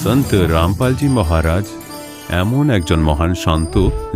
সন্ত রামপালজি মহারাজ এমন একজন মহান সন্ত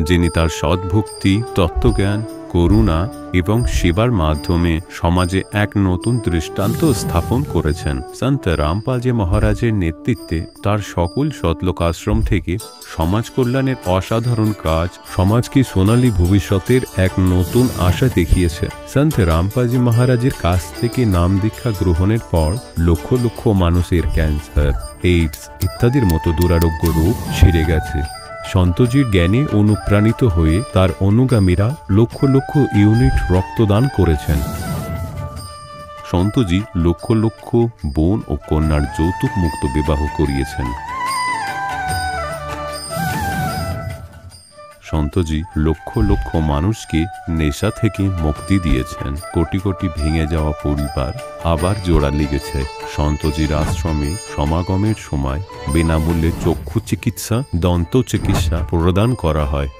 যিনি তার সদ্ভক্তি, তত্ত্বজ্ঞান, করুণা এবং সেবার মাধ্যমে সমাজে এক নতুন দৃষ্টান্ত স্থাপন করেছেন। সন্ত রামপালজি মহারাজের নেতৃত্বে তার সকল সতলোক আশ্রম থেকে সমাজ কল্যাণের অসাধারণ কাজ সমাজকে সোনালী ভবিষ্যতের এক নতুন আশা দেখিয়েছে। সন্ত রামপালজি মহারাজের কাছ থেকে নাম দীক্ষা গ্রহণের পর লক্ষ লক্ষ মানুষের ক্যান্সার, এইডস ইত্যাদির মতো দুরারোগ্য রোগ সেরে গেছে। সন্তজির জ্ঞানে অনুপ্রাণিত হয়ে তার অনুগামীরা লক্ষ লক্ষ ইউনিট রক্তদান করেছেন। সন্তজি লক্ষ লক্ষ বোন ও কন্যার যৌতুক মুক্ত বিবাহ করিয়েছেন। সন্তজি লক্ষ লক্ষ মানুষকে নেশা থেকে মুক্তি দিয়েছেন। কোটি কোটি ভেঙে যাওয়া পরিবার আবার জোড়া লেগেছে। সন্তজির আশ্রমে সমাগমের সময় বিনামূল্যে চক্ষু চিকিৎসা, দন্ত চিকিৎসা প্রদান করা হয়।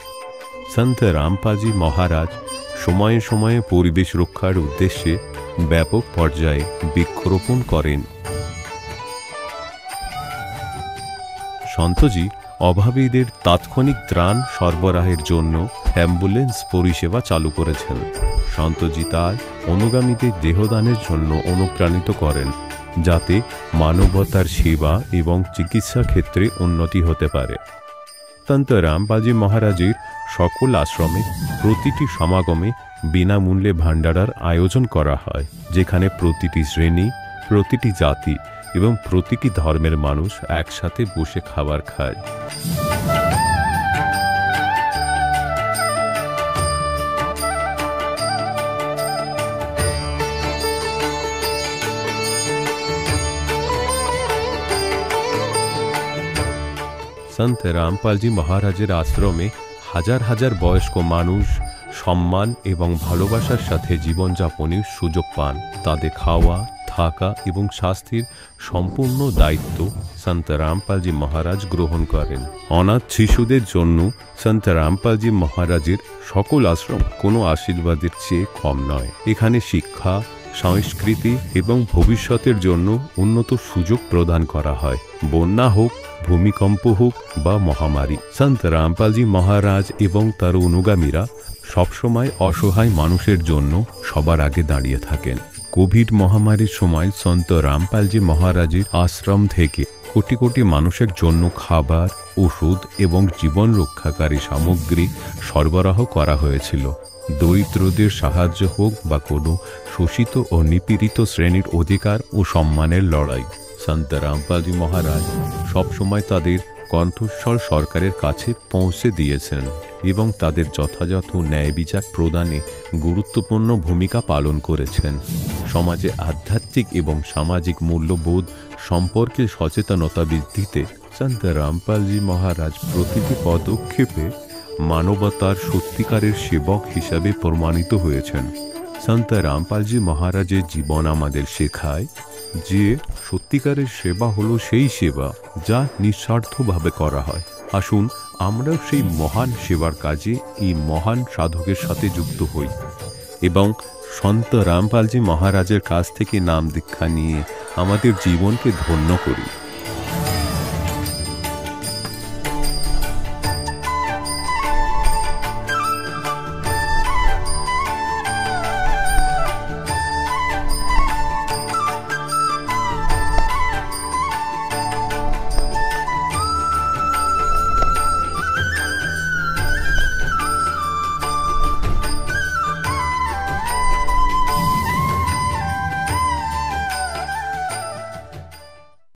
সন্ত রামপালজি মহারাজ সময়ে সময়ে পরিবেশ রক্ষার উদ্দেশ্যে ব্যাপক পর্যায়ে বৃক্ষরোপণ করেন। সন্তজি অভাবীদের তাৎক্ষণিক ত্রাণ সরবরাহের জন্য অ্যাম্বুলেন্স পরিষেবা চালু করেছেন। সন্তজি তার অনুগামীদের দেহদানের জন্য অনুপ্রাণিত করেন, যাতে মানবতার সেবা এবং চিকিৎসা ক্ষেত্রে উন্নতি হতে পারে। সন্ত রামপালজি মহারাজের সকল আশ্রমে প্রতিটি সমাগমে বিনামূল্যে ভাণ্ডারার আয়োজন করা হয়, যেখানে প্রতিটি শ্রেণী, প্রতিটি জাতি এবং প্রতিটি ধর্মের মানুষ একসাথে বসে খাবার খায়। সন্ত রামপালজি মহারাজের আশ্রমে হাজার হাজার বয়স্ক মানুষ সম্মান এবং ভালোবাসার সাথে জীবনযাপনের সুযোগ পান। তাদের খাওয়া, থাকা এবং স্বাস্থ্যের সম্পূর্ণ দায়িত্ব সন্ত রামপালজি মহারাজ গ্রহণ করেন। অনাথ শিশুদের জন্য সন্ত রামপালজি মহারাজের সকল আশ্রম কোনো আশীর্বাদের চেয়ে কম নয়। এখানে শিক্ষা, সংস্কৃতি এবং ভবিষ্যতের জন্য উন্নত সুযোগ প্রদান করা হয়। বন্যা হোক, ভূমিকম্প হোক বা মহামারী, সন্ত রামপালজি মহারাজ এবং তার অনুগামীরা সবসময় অসহায় মানুষের জন্য সবার আগে দাঁড়িয়ে থাকেন। কোভিড মহামারীর সময় সন্ত রামপালজি মহারাজের আশ্রম থেকে কোটি কোটি মানুষের জন্য খাবার, ওষুধ এবং জীবন রক্ষাকারী সামগ্রী সরবরাহ করা হয়েছিল। দরিদ্রদের সাহায্য হোক বা কোনো শোষিত ও নিপীড়িত শ্রেণীর অধিকার ও সম্মানের লড়াই, সন্ত রামপালজি মহারাজ সবসময় তাদের কণ্ঠস্বর সরকারের কাছে পৌঁছে দিয়েছেন এবং তাদের যথাযথ ন্যায় বিচার প্রদানে গুরুত্বপূর্ণ ভূমিকা পালন করেছেন। সমাজে আধ্যাত্মিক এবং সামাজিক মূল্যবোধ সম্পর্কে সচেতনতা বৃদ্ধিতে সন্ত রামপালজি মহারাজ প্রতিটি পদক্ষেপে মানবতার সত্যিকারের সেবক হিসাবে প্রমাণিত হয়েছেন। সন্ত রামপালজি মহারাজের জীবন আমাদের শেখায় যে সত্যিকারের সেবা হলো সেই সেবা যা নিঃস্বার্থভাবে করা হয়। আসুন আমরাও সেই মহান সেবার কাজে এই মহান সাধকের সাথে যুক্ত হই এবং সন্ত রামপালজি মহারাজের কাছ থেকে নাম দীক্ষা নিয়ে আমাদের জীবনকে ধন্য করি।